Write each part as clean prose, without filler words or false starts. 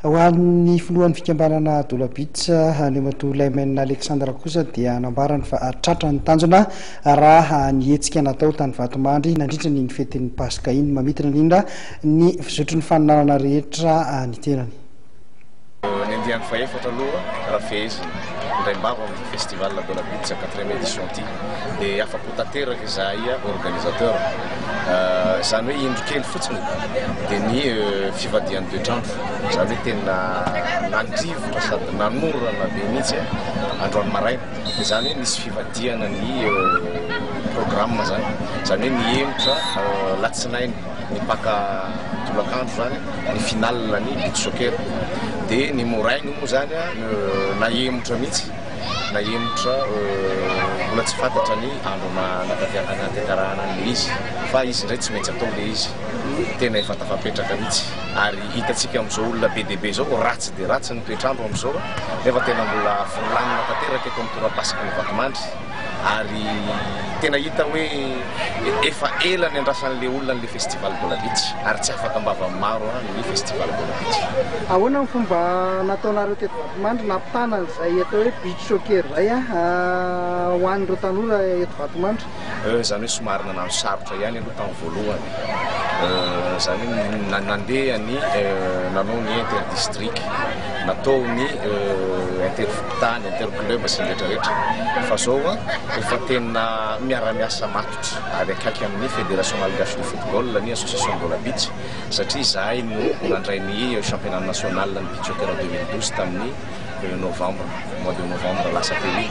Ho an'ny filohan'ny fikambanana Dolabitsa ny Matolaimena Alexandra kosa dia nambarany fa tratra ny tanjona raha nihetsika natao tany Vatomandry nandritra ny fetin'ny Pasika iny mamidina indrindra ny fizotry ny faninanana rehetra ny tenany. Ny andiany faefatra aloha raha fehezina indray mbava amin'ny festival Dolabitsa 4e édition ty dia afapo tanteraka izahay organisateur izany hoe indro kely fotsiny dia ny fivadian'ny toetrandro izany hoe tena nandrivotra sady nanorana be mihitsy androany maraina dia izany hoe misy fivadiana ny programme zany hoe nihemotra latsinainy ny baka tolakandro zany ny final ny beach soccer dia ny morainy moa zany nahemotra mihitsy nahemotra mbola tsy fantatra ny andro natanterahana an'le izy fa izy indray tsy maintsy atao le izy tena efa tafapetraka mihitsy ary hitantsika amin'izao olona be dia be zao ratsy dia ratsy ny toetrandro amin'izao nefa tena mbola volanina tanteraka eto amin'ny tora-pasika ny Vatomandry ary tena hita hoe efa ela ny andrasan'le olona n'le festival Dolabitsa ary tsy afaka mbava maro ny festival Dolabitsa. Ahoana ny fomba nataonareo teto Vatomandry nampitana izay atao hoe beach soccer zay ho an'ireo tanora eto Vatomandry? Izany hoe somary nanano sarotra ihany aloha tamin'ny voalohany izany hoe nandeha ny nanao ny interdistrict natao ny interfotany interclub sy ny rehetrarehetra fa zao efa tena miara-miasa matotra ary akaiky amin'ny fédération malgache de football ny association Dolabitsa satria izahay no nandray ny championnat national ny beach soccer 2012 tamin'ny novembre mois de novembre lasa teo iny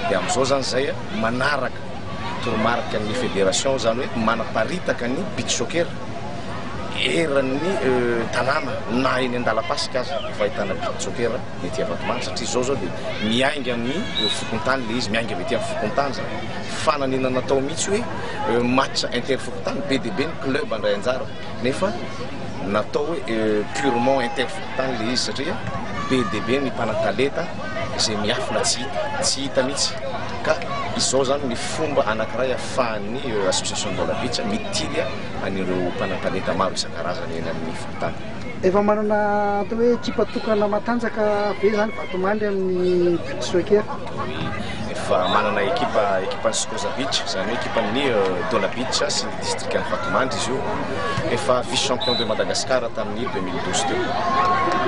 dia amin'izao zany zay manaraka toromarika ny fédération zany hoe manaparitaka ny beach soccer eran'ny tanàna na eny an-dalam-pasika azy fa ahitana beach soccer ny ety Vatomandry satria zao dia miainga amin'ny fokontany le izy miainga avy ety amin'ny fokontany zany fananina natao mihitsy hoe match interfokontany be dia be ny club andray anjara nefa natao hoe purement interfokontany le izy satria be dia be ny mpanatalenta izay miafina tsy hita mihitsy ka izao zany ny fomba anankiray ahafahan'ny association Dolabitsa mitily anireo mpanatalenta maro isan-karazany eny amin'ny fokontany. Efa manana atao hoe ekipa tokana matanjaka be zany Vatomandry amin'ny beach soccer? Efa manana ekipa Skoza Beach zany hoe ekipan'ny Dolabitsa sy ny district ny Vatomandry izy io efa vice champion de Madagascar tamin'ny 2012 teo.